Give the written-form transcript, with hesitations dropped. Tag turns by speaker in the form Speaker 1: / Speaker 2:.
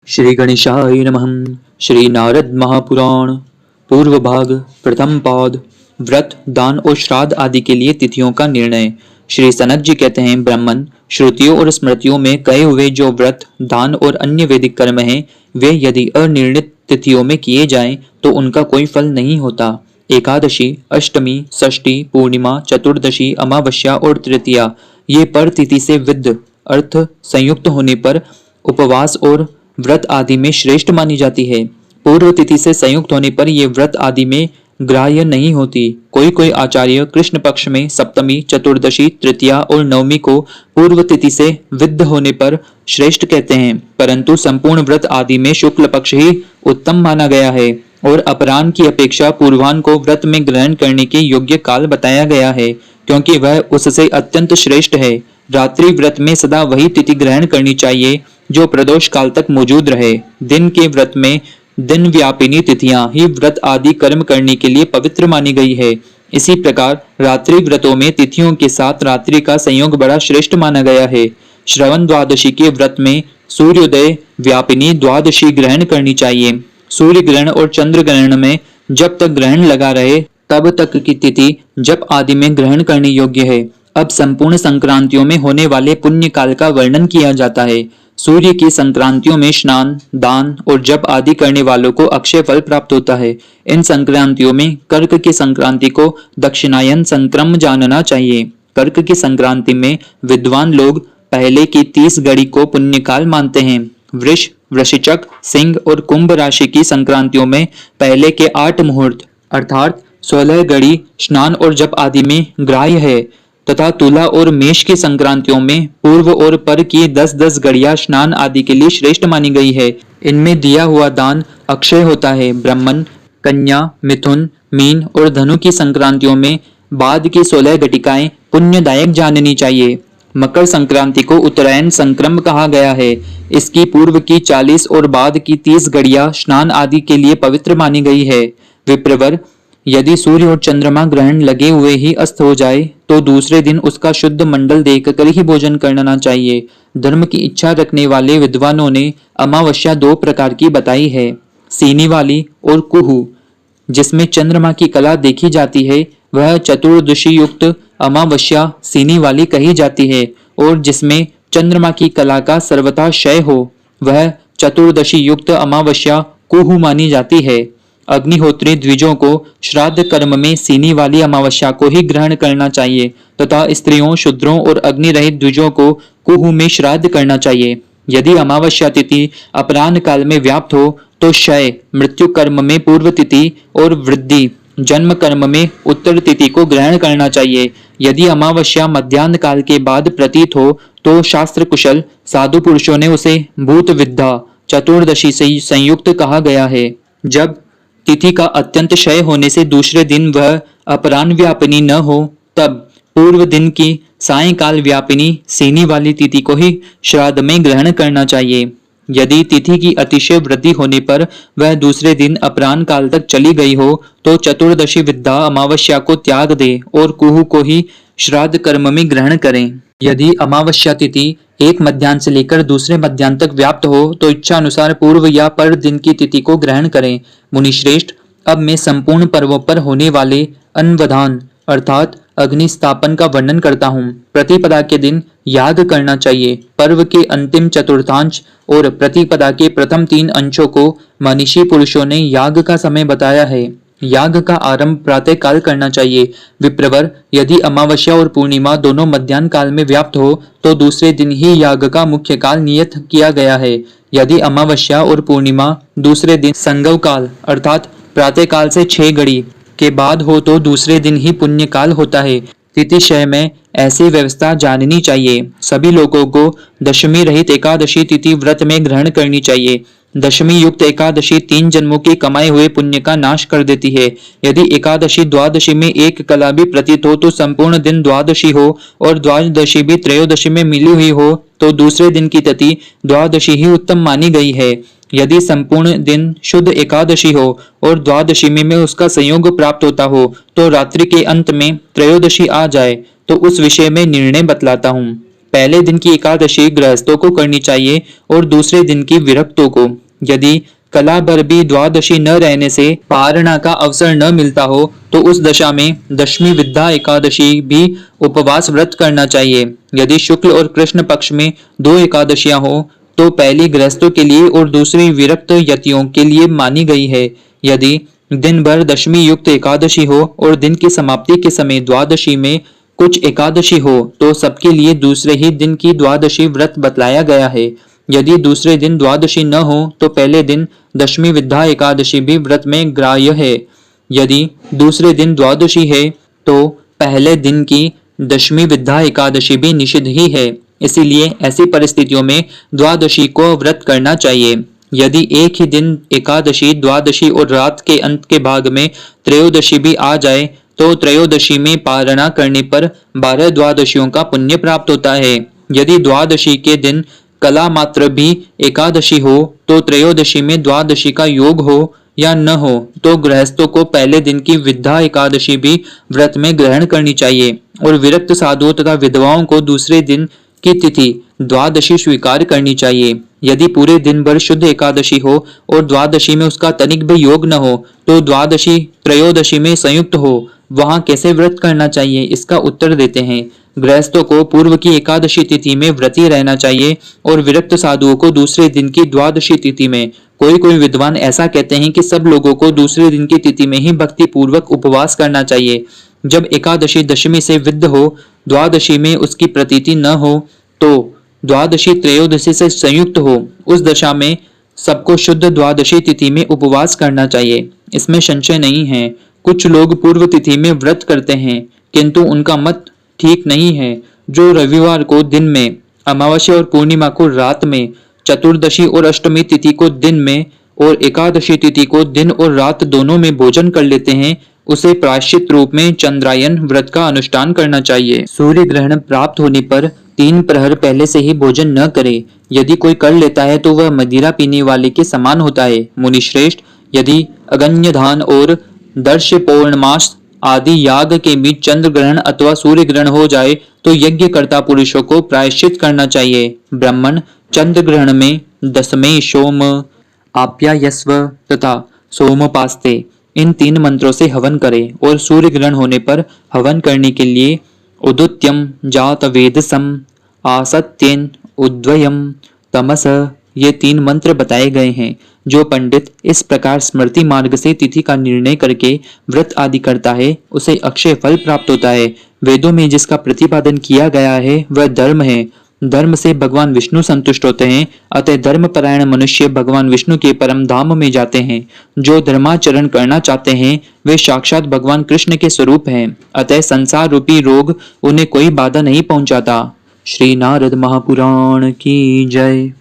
Speaker 1: श्री गणेशाय नमः। श्री नारद महापुराण पूर्व भाग प्रथम पाद व्रत दान और श्राद्ध आदि के लिए तिथियों का निर्णय। श्री सनक जी कहते हैं, ब्राह्मण श्रुतियों और स्मृतियों में कहे हुए जो व्रत दान और अन्य वैदिक कर्म हैं, वे यदि अनिर्णित तिथियों में किए जाएं तो उनका कोई फल नहीं होता। एकादशी, अष्टमी, षष्ठी, पूर्णिमा, चतुर्दशी, अमावस्या और तृतीया ये पर तिथि से विद्ध अर्थ संयुक्त होने पर उपवास और व्रत आदि में श्रेष्ठ मानी जाती है। पूर्व तिथि से संयुक्त होने पर ये व्रत आदि में ग्राह्य नहीं होती। कोई कोई आचार्य कृष्ण पक्ष में सप्तमी, चतुर्दशी, तृतीया और नवमी को पूर्व तिथि से विद्ध होने पर श्रेष्ठ कहते हैं, परंतु संपूर्ण व्रत आदि में शुक्ल पक्ष ही उत्तम माना गया है और अपराह्न की अपेक्षा पूर्वाह्न को व्रत में ग्रहण करने के योग्य काल बताया गया है, क्योंकि वह उससे अत्यंत श्रेष्ठ है। रात्रि व्रत में सदा वही तिथि ग्रहण करनी चाहिए जो प्रदोष काल तक मौजूद रहे। दिन के व्रत में दिन व्यापिनी तिथियां ही व्रत आदि कर्म करने के लिए पवित्र मानी गई है। इसी प्रकार रात्रि व्रतों में तिथियों के साथ रात्रि का संयोग बड़ा श्रेष्ठ माना गया है। श्रवण द्वादशी के व्रत में सूर्योदय व्यापिनी द्वादशी ग्रहण करनी चाहिए। सूर्य ग्रहण और चंद्र ग्रहण में जब तक ग्रहण लगा रहे तब तक की तिथि जप आदि में ग्रहण करने योग्य है। अब संपूर्ण संक्रांतियों में होने वाले पुण्य काल का वर्णन किया जाता है। सूर्य की संक्रांतियों में स्नान, दान और जप आदि करने वालों को अक्षय फल प्राप्त होता है। इन संक्रांतियों में कर्क की संक्रांति को दक्षिणायन संक्रम जानना चाहिए। कर्क की संक्रांति में विद्वान लोग पहले की 30 घड़ी को पुण्यकाल मानते हैं। वृष, वृश्चिक, सिंह और कुंभ राशि की संक्रांतियों में पहले के 8 मुहूर्त अर्थात 16 घड़ी स्नान और जप आदि में ग्राह्य है तथा तुला और मेष की संक्रांतियों में पूर्व और पर की 10-10 घड़ियां स्नान आदि के लिए श्रेष्ठ मानी गई है। इनमें दिया हुआ दान अक्षय होता है। ब्राह्मण कन्या, मिथुन, मीन और धनु की संक्रांतियों में बाद की 16 घटिकाएं पुण्यदायक जाननी चाहिए। मकर संक्रांति को उत्तरायण संक्रम कहा गया है। इसकी पूर्व की 40 और बाद की 30 घड़ियां स्नान आदि के लिए पवित्र मानी गई है। विप्रवर यदि सूर्य और चंद्रमा ग्रहण लगे हुए ही अस्त हो जाए तो दूसरे दिन उसका शुद्ध मंडल देखकर ही भोजन करना चाहिए। धर्म की इच्छा रखने वाले विद्वानों ने अमावस्या 2 प्रकार की बताई है, सीनी वाली और कुहू। जिसमें चंद्रमा की कला देखी जाती है वह चतुर्दशी युक्त अमावस्या सीनी वाली कही जाती है, और जिसमें चंद्रमा की कला का सर्वथा क्षय हो वह चतुर्दशी युक्त अमावस्या कुहू मानी जाती है। अग्निहोत्री द्विजों को श्राद्ध कर्म में सीनी वाली अमावस्या को ही ग्रहण करना चाहिए तथा स्त्रियों, शूद्रों और अग्नि रहित द्विजों को कुहू में श्राद्ध करना चाहिए। यदि अमावस्या तिथि अपराह्न काल में व्याप्त हो तो क्षय मृत्यु कर्म में पूर्व तिथि और वृद्धि जन्म कर्म में उत्तर तिथि को ग्रहण करना चाहिए। यदि अमावस्या मध्याह्न काल के बाद प्रतीत हो तो शास्त्र कुशल साधु पुरुषों ने उसे भूत विद्या चतुर्दशी से संयुक्त कहा गया है। जब तिथि का अत्यंत क्षय होने से दूसरे दिन वह अपराह्न व्यापिनी न हो तब पूर्व दिन की सायंकाल व्यापिनी सीनी वाली तिथि को ही श्राद्ध में ग्रहण करना चाहिए। यदि तिथि की अतिशय वृद्धि होने पर वह दूसरे दिन अपराह्न काल तक चली गई हो तो चतुर्दशी विद्या अमावस्या को त्याग दे और कुहू को ही श्राद्ध कर्म में ग्रहण करें। यदि अमावस्या तिथि एक मध्याह्न से लेकर दूसरे मध्याह्न तक व्याप्त हो तो इच्छा अनुसार पूर्व या पर दिन की तिथि को ग्रहण करें। मुनिश्रेष्ठ, अब मैं संपूर्ण पर्वों पर होने वाले अन्नवधान अर्थात अग्नि स्थापन का वर्णन करता हूँ। प्रतिपदा के दिन याग करना चाहिए। पर्व के अंतिम चतुर्थांश और प्रतिपदा के प्रथम 3 अंशों को मनीषी पुरुषों ने याग का समय बताया है। याग का आरंभ प्रातः काल करना चाहिए। विप्रवर, यदि अमावस्या और पूर्णिमा दोनों मध्याह्न काल में व्याप्त हो तो दूसरे दिन ही याग का मुख्य काल नियत किया गया है। यदि अमावस्या और पूर्णिमा दूसरे दिन संगव काल अर्थात प्रातः काल से 6 घड़ी के बाद हो तो दूसरे दिन ही पुण्य काल होता है। तिथिक्षय में ऐसी व्यवस्था जाननी चाहिए। सभी लोगों को दशमी रहित एकादशी तिथि व्रत में ग्रहण करनी चाहिए। दशमी युक्त एकादशी 3 जन्मों के कमाए हुए पुण्य का नाश कर देती है। यदि एकादशी द्वादशी में एक कला भी प्रतीत हो तो संपूर्ण दिन द्वादशी हो और द्वादशी भी त्रयोदशी में मिली हुई हो तो दूसरे दिन की तिथि द्वादशी ही उत्तम मानी गई है। यदि संपूर्ण दिन शुद्ध एकादशी हो और द्वादशी में उसका संयोग प्राप्त होता हो तो रात्रि के अंत में त्रयोदशी आ जाए तो उस विषय में निर्णय बतलाता हूँ। पहले दिन की एकादशी गृहस्थों को करनी चाहिए और दूसरे दिन की विरक्तों को। यदि कला भर भी द्वादशी न रहने से पारणा का अवसर न मिलता हो तो उस दशा में दशमी विद्या एकादशी भी उपवास व्रत करना चाहिए। यदि शुक्ल और कृष्ण पक्ष में 2 एकादशियां हो तो पहली गृहस्थों के लिए और दूसरी विरक्त यतियों के लिए मानी गई है। यदि दिन भर दशमी युक्त एकादशी हो और दिन की समाप्ति के समय द्वादशी में कुछ एकादशी हो तो सबके लिए दूसरे ही दिन की द्वादशी व्रत बतलाया गया है। यदि दूसरे दिन द्वादशी न हो तो पहले दिन दशमी विद्या एकादशी भी व्रत में ग्राह्य है। यदि दूसरे दिन द्वादशी है तो पहले दिन की दशमी विद्या एकादशी भी निषिद्ध ही है। इसीलिए ऐसी परिस्थितियों में द्वादशी को व्रत करना चाहिए। यदि एक ही दिन एकादशी, द्वादशी और रात के अंत के भाग में त्रयोदशी भी आ जाए तो त्रयोदशी में पारणा करने पर 12 द्वादशियों का पुण्य प्राप्त होता है। यदि द्वादशी के दिन कला मात्र भी एकादशी हो तो त्रयोदशी में द्वादशी का योग हो या न हो तो गृहस्थों को पहले दिन की विद्या एकादशी भी व्रत में ग्रहण करनी चाहिए और विरक्त साधुओं तथा विधवाओं को दूसरे दिन की तिथि द्वादशी स्वीकार करनी चाहिए। यदि पूरे दिन भर शुद्ध एकादशी हो और द्वादशी में उसका तनिक भी योग न हो तो द्वादशी त्रयोदशी में संयुक्त हो, वहां कैसे व्रत करना चाहिए, इसका उत्तर देते हैं। गृहस्थों को पूर्व की एकादशी तिथि में व्रती रहना चाहिए और विरक्त साधुओं को दूसरे दिन की द्वादशी तिथि में। कोई विद्वान ऐसा कहते हैं कि सब लोगों को दूसरे दिन की तिथि में ही भक्ति पूर्वक उपवास करना चाहिए। जब एकादशी दशमी से विद्ध हो, द्वादशी में उसकी प्रतीति न हो तो द्वादशी त्रयोदशी से संयुक्त हो, उस दशा में सबको शुद्ध द्वादशी तिथि में उपवास करना चाहिए। इसमें संशय नहीं है। कुछ लोग पूर्व तिथि में व्रत करते हैं किंतु उनका मत ठीक नहीं है। जो रविवार को दिन में, अमावस्या और पूर्णिमा को रात में, चतुर्दशी और अष्टमी तिथि को दिन में और एकादशी तिथि को दिन और रात दोनों में भोजन कर लेते हैं, उसे प्रायश्चित रूप में चंद्रायन व्रत का अनुष्ठान करना चाहिए। सूर्य ग्रहण प्राप्त होने पर 3 प्रहर पहले से ही भोजन न करे। यदि कोई कर लेता है तो वह मदिरा पीने वाले के समान होता है। मुनि श्रेष्ठ, यदि अगन्य धान और दर्श पौर्णमास आदि याग के बीच चंद्र ग्रहण अथवा सूर्य ग्रहण हो जाए तो यज्ञकर्ता पुरुषों को प्रायश्चित करना चाहिए। ब्राह्मण चंद्र ग्रहण में दसमें सोम आप्यायस्व तथा सोमपास्ते इन 3 मंत्रों से हवन करे और सूर्य ग्रहण होने पर हवन करने के लिए उदुत्यम जात वेदसम आसत्येन उद्वयम तमस ये 3 मंत्र बताए गए हैं। जो पंडित इस प्रकार स्मृति मार्ग से तिथि का निर्णय करके व्रत आदि करता है उसे अक्षय फल प्राप्त होता है। वेदों में जिसका प्रतिपादन किया गया है वह धर्म है। धर्म से भगवान विष्णु संतुष्ट होते हैं, अतः धर्मपरायण मनुष्य भगवान विष्णु के परम धाम में जाते हैं। जो धर्माचरण करना चाहते हैं वे साक्षात भगवान कृष्ण के स्वरूप हैं, अतः संसार रूपी रोग उन्हें कोई बाधा नहीं पहुंचाता। श्री नारद महापुराण की जय।